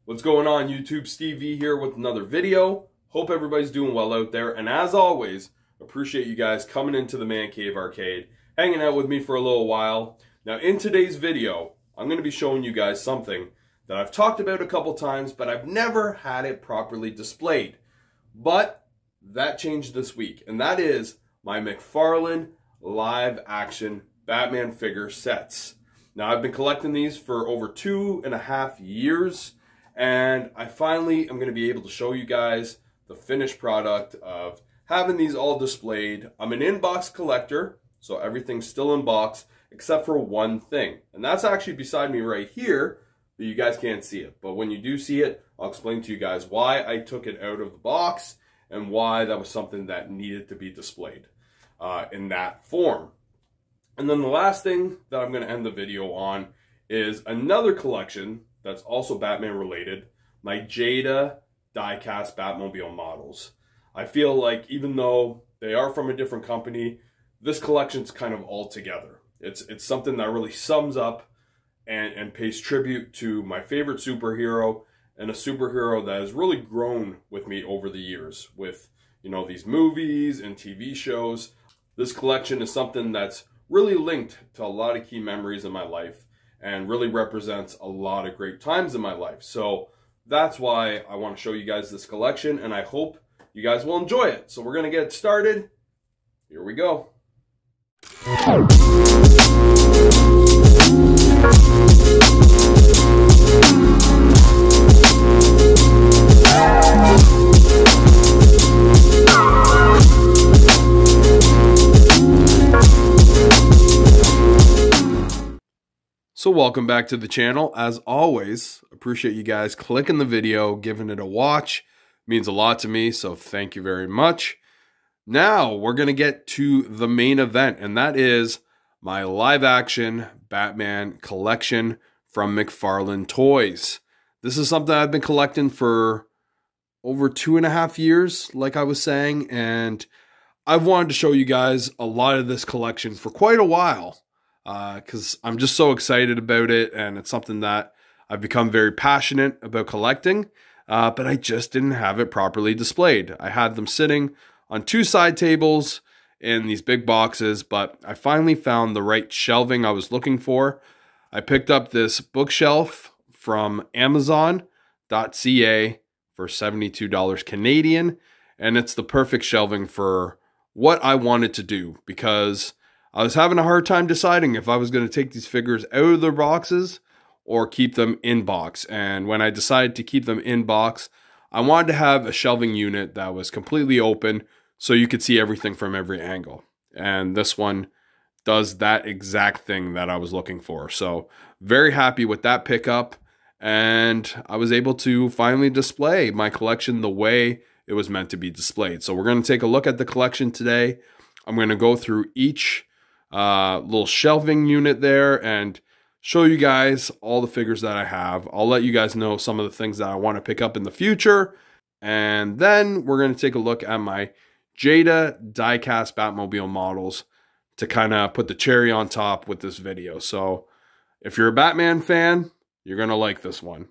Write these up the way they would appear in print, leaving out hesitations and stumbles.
What's going on YouTube? Steve V here with another video. Hope everybody's doing well out there, and as always, appreciate you guys coming into the Man Cave Arcade, hanging out with me for a little while. Now in today's video, I'm going to be showing you guys something that I've talked about a couple times, but I've never had it properly displayed. But that changed this week, and that is my McFarlane live action Batman figure sets. Now I've been collecting these for over 2.5 years, and I finally am going to be able to show you guys the finished product of having these all displayed. I'm an in-box collector, so everything's still in box except for one thing, and that's actually beside me right here, but you guys can't see it. But when you do see it, I'll explain to you guys why I took it out of the box and why that was something that needed to be displayed in that form. And then the last thing that I'm going to end the video on is another collection that's also Batman related, my Jada die-cast Batmobile models. I feel like even though they are from a different company, this collection's kind of all together. It's something that really sums up and pays tribute to my favorite superhero, and a superhero that has really grown with me over the years with, you know, these movies and TV shows. This collection is something that's really linked to a lot of key memories in my life and really represents a lot of great times in my life. So that's why I want to show you guys this collection, and I hope you guys will enjoy it. So we're going to get started. Here we go. So welcome back to the channel. As always, appreciate you guys clicking the video, giving it a watch. It means a lot to me, so thank you very much. Now we're going to get to the main event, and that is my live action Batman collection from McFarlane Toys. This is something I've been collecting for over 2.5 years, like I was saying, and I've wanted to show you guys a lot of this collection for quite a while. Because I'm just so excited about it, and it's something that I've become very passionate about collecting, but I just didn't have it properly displayed. I had them sitting on 2 side tables in these big boxes, but I finally found the right shelving I was looking for. I picked up this bookshelf from Amazon.ca for $72 Canadian, and it's the perfect shelving for what I wanted to do, because I was having a hard time deciding if I was going to take these figures out of their boxes or keep them in box. And when I decided to keep them in box, I wanted to have a shelving unit that was completely open so you could see everything from every angle. And this one does that exact thing that I was looking for. So very happy with that pickup. And I was able to finally display my collection the way it was meant to be displayed. So we're going to take a look at the collection today. I'm going to go through each little shelving unit there and show you guys all the figures that I have. I'll let you guys know some of the things that I want to pick up in the future, and then we're going to take a look at my Jada die-cast Batmobile models to kind of put the cherry on top with this video. So if you're a Batman fan, you're going to like this one.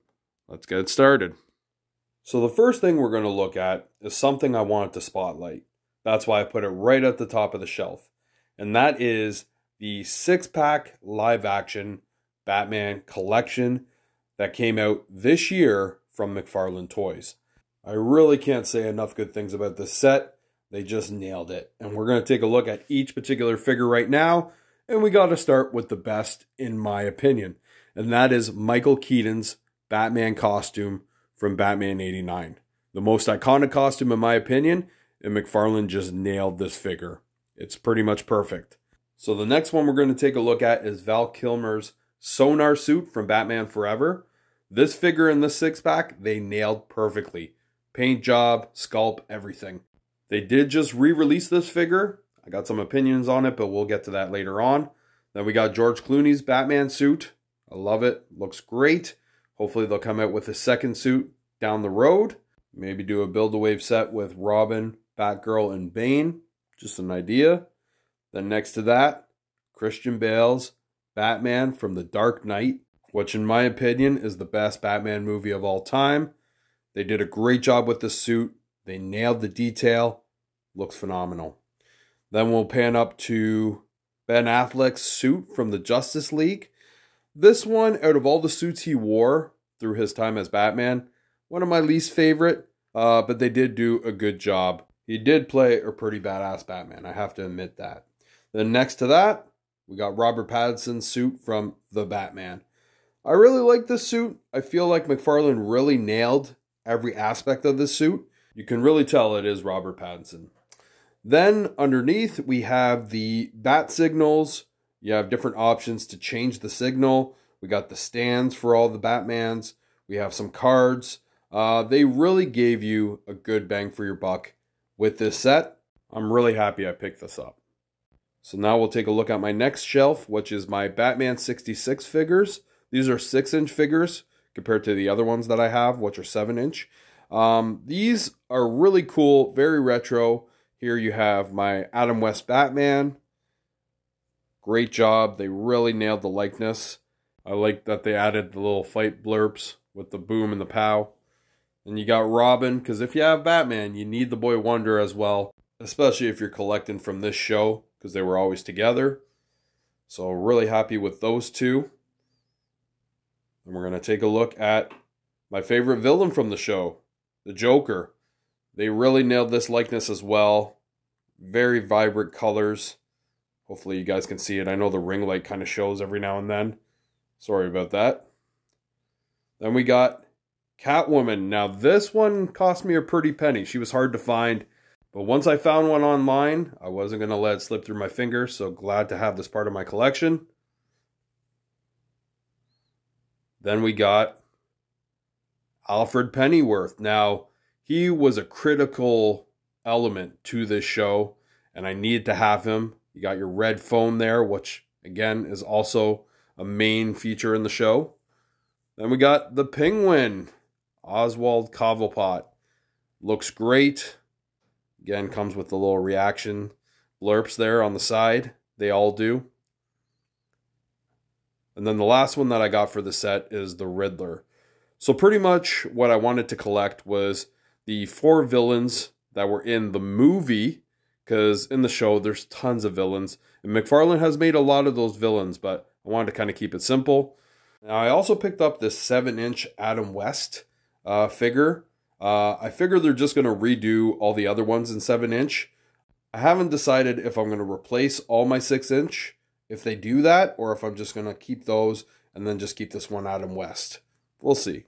Let's get started. So the first thing we're going to look at is something I wanted to spotlight. That's why I put it right at the top of the shelf. And that is the 6-pack live-action Batman collection that came out this year from McFarlane Toys. I really can't say enough good things about this set. They just nailed it. And we're going to take a look at each particular figure right now. And we got to start with the best, in my opinion. And that is Michael Keaton's Batman costume from Batman '89. The most iconic costume, in my opinion, and McFarlane just nailed this figure. It's pretty much perfect. So the next one we're going to take a look at is Val Kilmer's Sonar suit from Batman Forever. This figure in this 6-pack, they nailed perfectly. Paint job, sculpt, everything. They did just re-release this figure. I got some opinions on it, but we'll get to that later on. Then we got George Clooney's Batman suit. I love it. Looks great. Hopefully they'll come out with a second suit down the road. Maybe do a Build-A-Wave set with Robin, Batgirl, and Bane. Just an idea. Then next to that, Christian Bale's Batman from The Dark Knight. which in my opinion is the best Batman movie of all time. They did a great job with the suit. They nailed the detail. Looks phenomenal. Then we'll pan up to Ben Affleck's suit from the Justice League. This one, out of all the suits he wore through his time as Batman, one of my least favorite, but they did do a good job. He did play a pretty badass Batman, I have to admit that. Then next to that, we got Robert Pattinson's suit from The Batman. I really like this suit. I feel like McFarlane really nailed every aspect of this suit. You can really tell it is Robert Pattinson. Then underneath, we have the bat signals. You have different options to change the signal. We got the stands for all the Batmans. We have some cards. They really gave you a good bang for your buck with this set. I'm really happy I picked this up. So now we'll take a look at my next shelf, which is my Batman 66 figures. These are 6-inch figures compared to the other ones that I have, which are 7-inch. These are really cool, very retro. Here you have my Adam West Batman. Great job. They really nailed the likeness. I like that they added the little fight blurps with the boom and the pow. And you got Robin, because if you have Batman, you need the Boy Wonder as well, especially if you're collecting from this show, because they were always together. So really happy with those two. And we're going to take a look at my favorite villain from the show, the Joker. They really nailed this likeness as well. Very vibrant colors. Hopefully you guys can see it. I know the ring light kind of shows every now and then. Sorry about that. Then we got Catwoman. Now this one cost me a pretty penny. She was hard to find. But once I found one online, I wasn't going to let it slip through my fingers. So glad to have this part of my collection. Then we got Alfred Pennyworth. Now, he was a critical element to this show, and I needed to have him. You got your red phone there, which, again, is also a main feature in the show. Then we got the Penguin, Oswald Cobblepot. Looks great. Again, comes with the little reaction blurps there on the side. They all do. And then the last one that I got for the set is the Riddler. So pretty much what I wanted to collect was the 4 villains that were in the movie, because in the show there's tons of villains. And McFarlane has made a lot of those villains, but I wanted to kind of keep it simple. Now I also picked up this 7-inch Adam West figure. I figure they're just going to redo all the other ones in 7-inch. I haven't decided if I'm going to replace all my 6-inch, if they do that, or if I'm just going to keep those and then just keep this one Adam West. We'll see.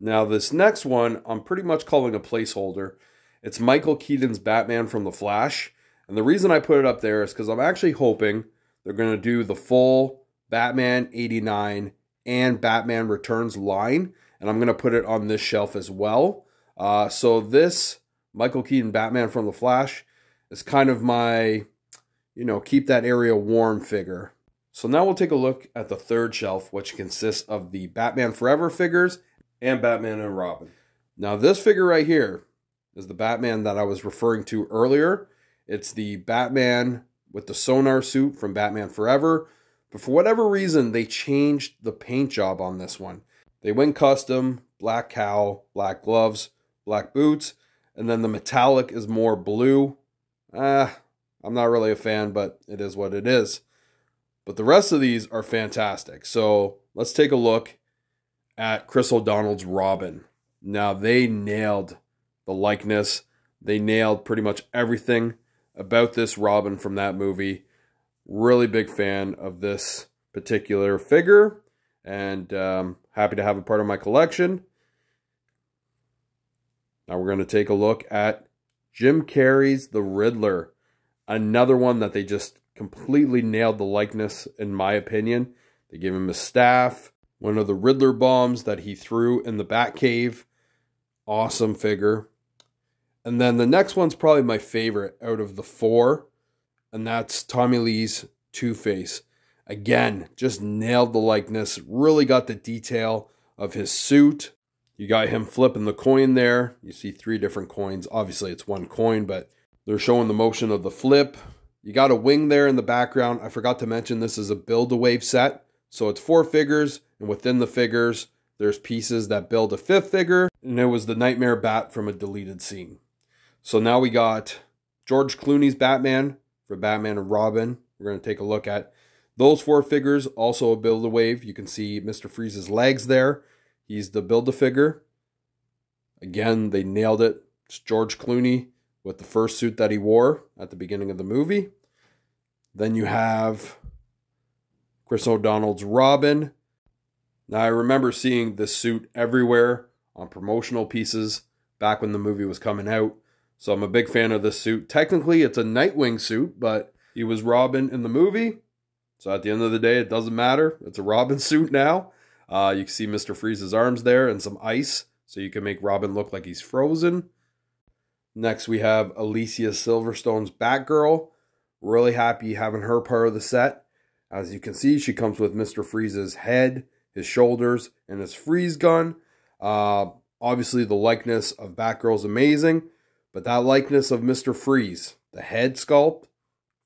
Now this next one, I'm pretty much calling a placeholder. It's Michael Keaton's Batman from The Flash. And the reason I put it up there is because I'm actually hoping they're going to do the full Batman 89 and Batman Returns line. And I'm going to put it on this shelf as well. So this Michael Keaton Batman from The Flash is kind of my, keep that area warm figure. So now we'll take a look at the third shelf, which consists of the Batman Forever figures and Batman and Robin. Now this figure right here is the Batman that I was referring to earlier. It's the Batman with the sonar suit from Batman Forever. But for whatever reason, they changed the paint job on this one. They went custom, black cowl, black gloves, black boots, and then the metallic is more blue. I'm not really a fan, but it is what it is. But the rest of these are fantastic. So let's take a look at Chris O'Donnell's Robin. Now they nailed the likeness. They nailed pretty much everything about this Robin from that movie. Really big fan of this particular figure, and happy to have it part of my collection. Now we're going to take a look at Jim Carrey's The Riddler. Another one that they just completely nailed the likeness, in my opinion. They gave him a staff, one of the Riddler bombs that he threw in the Batcave. Awesome figure. And then the next one's probably my favorite out of the 4, and that's Tommy Lee's Two-Face. Again, just nailed the likeness, really got the detail of his suit. You got him flipping the coin there. You see 3 different coins. Obviously, it's 1 coin, but they're showing the motion of the flip. You got a wing there in the background. I forgot to mention this is a Build-A-Wave set. So it's 4 figures And within the figures, there's pieces that build a fifth figure, and it was the Nightmare Bat from a deleted scene. So now we got George Clooney's Batman for Batman and Robin. We're going to take a look at those 4 figures, also a Build-A-Wave. You can see Mr. Freeze's legs there. He's the Build-A-Figure. Again, they nailed it. It's George Clooney with the first suit that he wore at the beginning of the movie. Then you have Chris O'Donnell's Robin. Now, I remember seeing this suit everywhere on promotional pieces back when the movie was coming out. So I'm a big fan of this suit. Technically, it's a Nightwing suit, but he was Robin in the movie. So at the end of the day, it doesn't matter. It's a Robin suit now. You can see Mr. Freeze's arms there and some ice, so you can make Robin look like he's frozen. Next, we have Alicia Silverstone's Batgirl. Really happy having her part of the set. As you can see, she comes with Mr. Freeze's head, his shoulders, and his freeze gun. Obviously, the likeness of Batgirl is amazing, but that likeness of Mr. Freeze, the head sculpt,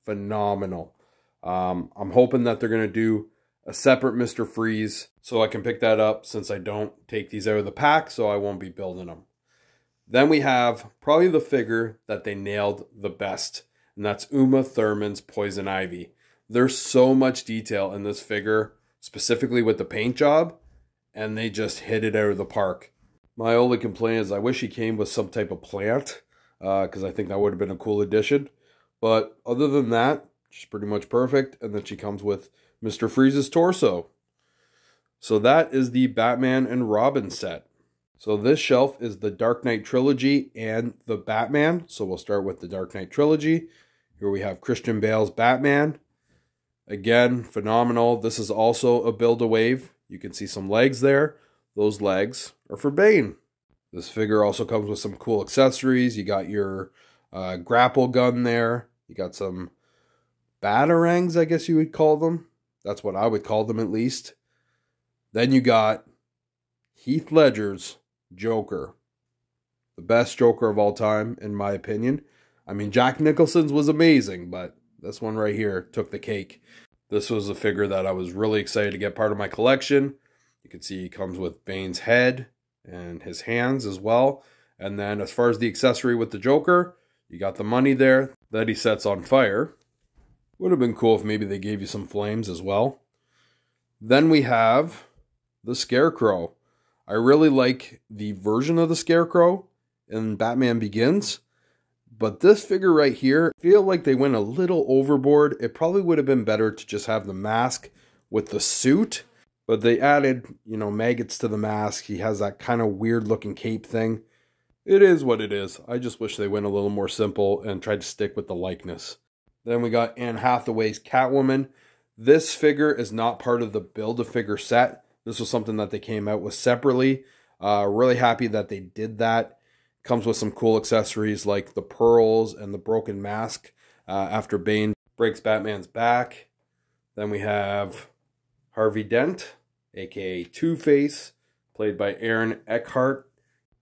phenomenal. I'm hoping that they're going to do a separate Mr. Freeze so I can pick that up since I don't take these out of the pack, so I won't be building them. Then we have probably the figure that they nailed the best, and that's Uma Thurman's Poison Ivy. There's so much detail in this figure, specifically with the paint job, and they just hit it out of the park. My only complaint is I wish he came with some type of plant, because I think that would have been a cool addition. But other than that, she's pretty much perfect, and then she comes with Mr. Freeze's torso. So that is the Batman and Robin set. So this shelf is the Dark Knight Trilogy and the Batman. So we'll start with the Dark Knight Trilogy. Here we have Christian Bale's Batman. Again, phenomenal. This is also a Build-A-Wave. You can see some legs there. Those legs are for Bane. This figure also comes with some cool accessories. You got your grapple gun there. You got some batarangs, I guess you would call them. That's what I would call them, at least. Then you got Heath Ledger's Joker. The best Joker of all time, in my opinion. I mean, Jack Nicholson's was amazing, but this one right here took the cake. This was a figure that I was really excited to get part of my collection. You can see he comes with Bane's head and his hands as well. And then as far as the accessory with the Joker, you got the money there that he sets on fire. Would have been cool if maybe they gave you some flames as well. Then we have the Scarecrow. I really like the version of the Scarecrow in Batman Begins. But this figure right here, I feel like they went a little overboard. It probably would have been better to just have the mask with the suit. But they added, maggots to the mask. He has that kind of weird looking cape thing. It is what it is. I just wish they went a little more simple and tried to stick with the likeness. Then we got Anne Hathaway's Catwoman. This figure is not part of the Build-A-Figure set. This was something that they came out with separately. Really happy that they did that. Comes with some cool accessories like the pearls and the broken mask after Bane breaks Batman's back. Then we have Harvey Dent, aka Two-Face, played by Aaron Eckhart.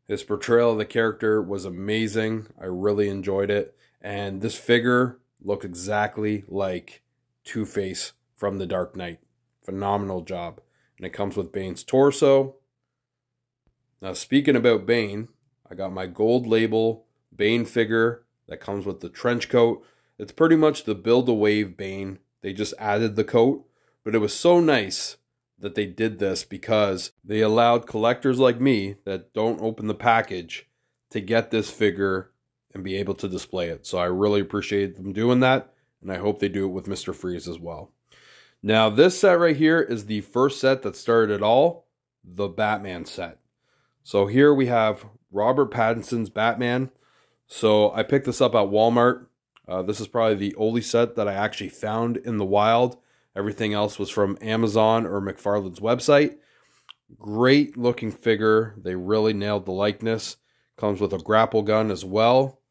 His portrayal of the character was amazing. I really enjoyed it. And this figure looked exactly like Two-Face from The Dark Knight. Phenomenal job. And it comes with Bane's torso. Now, speaking about Bane, I got my gold label Bane figure that comes with the trench coat. It's pretty much the Build-A-Wave Bane. They just added the coat. But it was so nice that they did this because they allowed collectors like me that don't open the package to get this figure and be able to display it. So I really appreciate them doing that, and I hope they do it with Mr. Freeze as well. Now, this set right here is the first set that started it all, the Batman set. So here we have Robert Pattinson's Batman. So I picked this up at Walmart. This is probably the only set that I actually found in the wild. Everything else was from Amazon or McFarlane's website. Great looking figure. They really nailed the likeness. Comes with a grapple gun as well.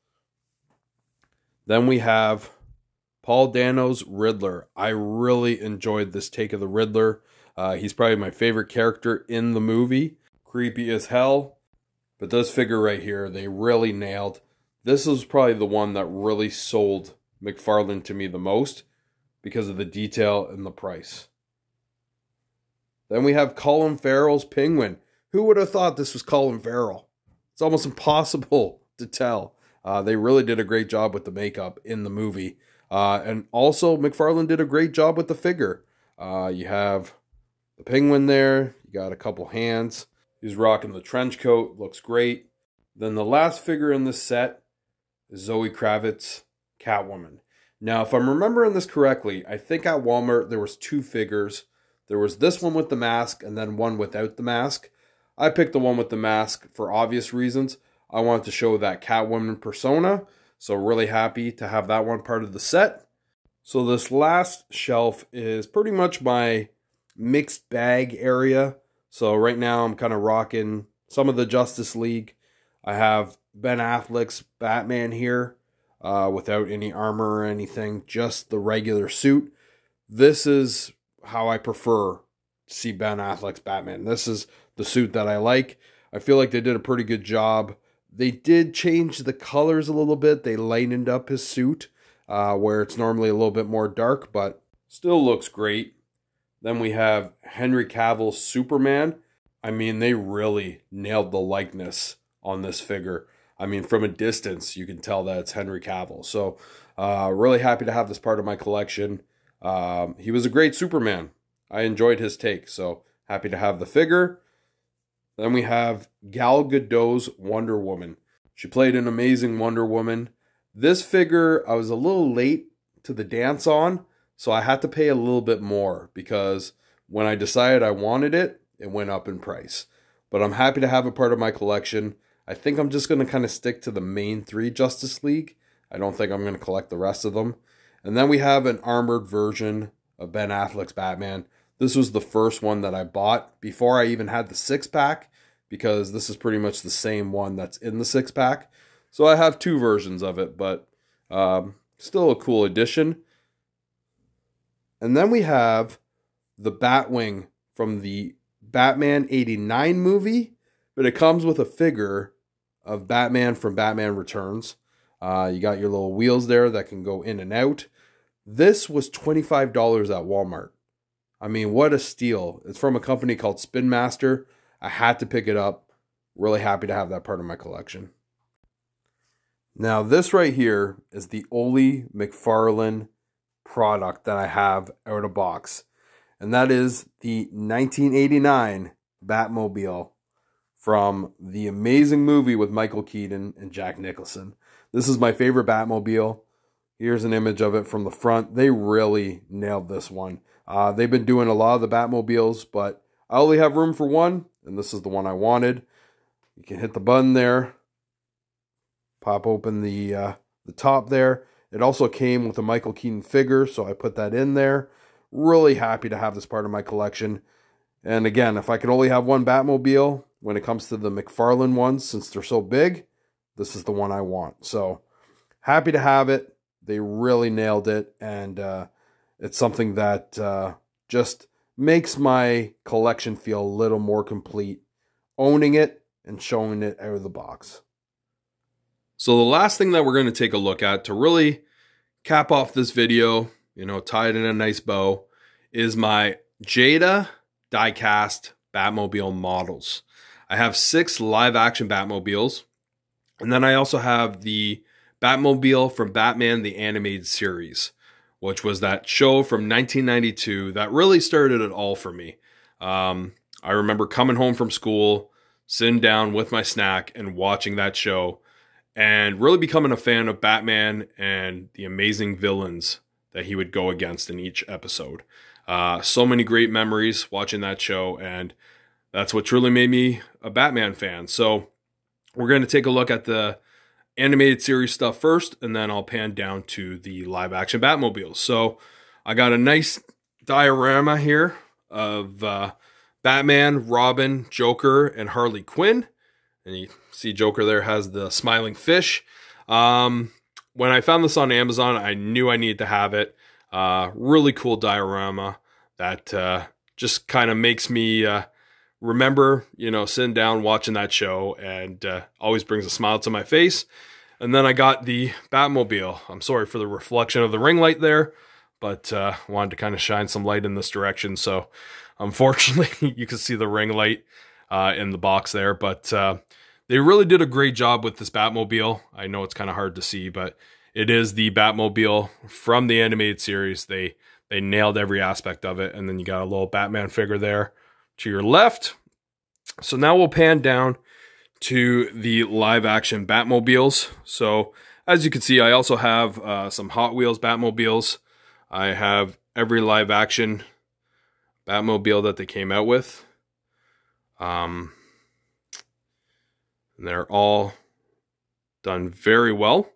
Then we have Paul Dano's Riddler. I really enjoyed this take of the Riddler. He's probably my favorite character in the movie. Creepy as hell. But this figure right here, they really nailed. This is probably the one that really sold McFarlane to me the most because of the detail and the price. Then we have Colin Farrell's Penguin. Who would have thought this was Colin Farrell? It's almost impossible to tell. They really did a great job with the makeup in the movie. And also, McFarlane did a great job with the figure. You have the penguin there. You got a couple hands. He's rocking the trench coat. Looks great. Then the last figure in this set is Zoe Kravitz, Catwoman. Now, if I'm remembering this correctly, I think at Walmart there was 2 figures. There was this one with the mask and then one without the mask. I picked the one with the mask for obvious reasons. I wanted to show that Catwoman persona. So really happy to have that one part of the set. So this last shelf is pretty much my mixed bag area. So right now I'm kind of rocking some of the Justice League. I have Ben Affleck's Batman here without any armor or anything, just the regular suit. This is how I prefer to see Ben Affleck's Batman. This is the suit that I like. I feel like they did a pretty good job. They did change the colors a little bit. They lightened up his suit where it's normally a little bit more dark, but still looks great. Then we have Henry Cavill's Superman. I mean, they really nailed the likeness on this figure. I mean, from a distance, you can tell that it's Henry Cavill. So, really happy to have this part of my collection. He was a great Superman. I enjoyed his take, so happy to have the figure. Then we have Gal Gadot's Wonder Woman. She played an amazing Wonder Woman. This figure, I was a little late to the dance on, so I had to pay a little bit more because when I decided I wanted it, it went up in price. But I'm happy to have it part of my collection. I think I'm just going to kind of stick to the main 3 Justice League. I don't think I'm going to collect the rest of them. And then we have an armored version of Ben Affleck's Batman. This was the first one that I bought before I even had the 6-pack, because this is pretty much the same one that's in the 6-pack. So I have 2 versions of it, but still a cool addition. And then we have the Batwing from the Batman '89 movie, but it comes with a figure of Batman from Batman Returns. You got your little wheels there that can go in and out. This was $25 at Walmart. I mean, what a steal. It's from a company called Spin Master. I had to pick it up. Really happy to have that part of my collection. Now, this right here is the only McFarlane product that I have out of box. And that is the 1989 Batmobile from the amazing movie with Michael Keaton and Jack Nicholson. This is my favorite Batmobile. Here's an image of it from the front. They really nailed this one. They've been doing a lot of the Batmobiles, but I only have room for one, and this is the one I wanted. You can hit the button there. Pop open the top there. It also came with a Michael Keaton figure, so I put that in there. Really happy to have this part of my collection. And again, if I could only have one Batmobile, when it comes to the McFarlane ones, since they're so big, this is the one I want. So happy to have it. They really nailed it. And it's something that just makes my collection feel a little more complete. Owning it and showing it out of the box. So the last thing that we're going to take a look at to really cap off this video, tie it in a nice bow, is my Jada die-cast Batmobile models. I have 6 live-action Batmobiles, and then I also have the Batmobile from Batman the Animated Series, which was that show from 1992 that really started it all for me. I remember coming home from school, sitting down with my snack and watching that show, and really becoming a fan of Batman and the amazing villains that he would go against in each episode. So many great memories watching that show, and that's what truly made me a Batman fan. So we're going to take a look at the animated series stuff first, and then I'll pan down to the live action Batmobiles. So I got a nice diorama here of Batman, Robin, Joker, and Harley Quinn. And you see Joker there has the smiling fish. When I found this on Amazon, I knew I needed to have it. Really cool diorama that just kind of makes me remember, sitting down watching that show, and always brings a smile to my face. And then I got the Batmobile. I'm sorry for the reflection of the ring light there, but wanted to kind of shine some light in this direction. So Unfortunately, you can see the ring light in the box there, but they really did a great job with this Batmobile. I know it's kind of hard to see, but it is the Batmobile from the animated series. They nailed every aspect of it. And then you got a little Batman figure there to your left. So now we'll pan down to the live action Batmobiles. So as you can see, I also have some Hot Wheels Batmobiles. I have every live action Batmobile that they came out with. And they're all done very well.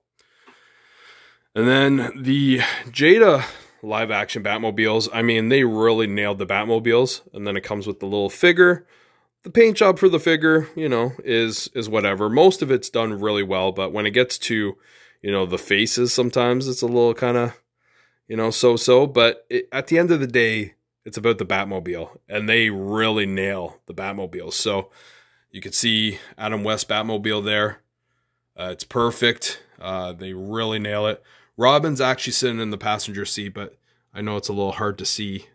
And then the Jada live action Batmobiles, I mean, they really nailed the Batmobiles. And then it comes with the little figure. The paint job for the figure, you know, is whatever. Most of it's done really well, but when it gets to, you know, the faces, sometimes it's a little kind of, you know, so-so. But at the end of the day, it's about the Batmobile, and they really nail the Batmobile. So you can see Adam West Batmobile there. It's perfect. They really nail it. Robin's actually sitting in the passenger seat, but I know it's a little hard to see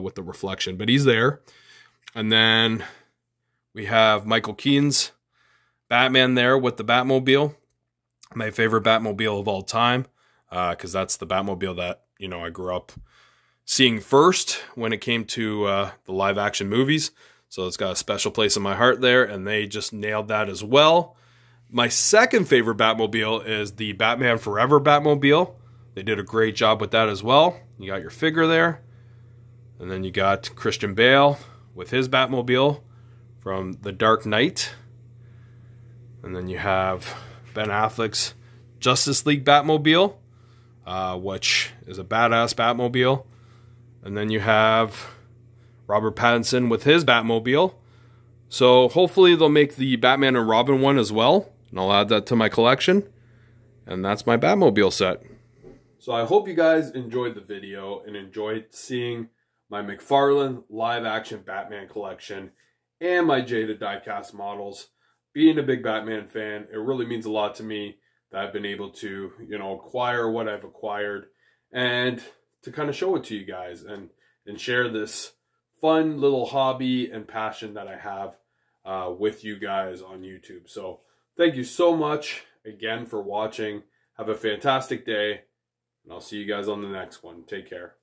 with the reflection, but he's there. And then we have Michael Keaton's Batman there with the Batmobile. My favorite Batmobile of all time, because that's the Batmobile that, you know, I grew up seeing first when it came to the live action movies. So it's got a special place in my heart there, and they just nailed that as well. My second favorite Batmobile is the Batman Forever Batmobile. They did a great job with that as well. You got your figure there. And then you got Christian Bale with his Batmobile from The Dark Knight. And then you have Ben Affleck's Justice League Batmobile, which is a badass Batmobile. And then you have Robert Pattinson with his Batmobile. So hopefully they'll make the Batman and Robin one as well. And I'll add that to my collection. And that's my Batmobile set. So I hope you guys enjoyed the video and enjoyed seeing my McFarlane live action Batman collection and my Jada diecast models. Being a big Batman fan, it really means a lot to me that I've been able to, you know, acquire what I've acquired and to kind of show it to you guys and share this fun little hobby and passion that I have with you guys on YouTube. So thank you so much again for watching. Have a fantastic day, and I'll see you guys on the next one. Take care.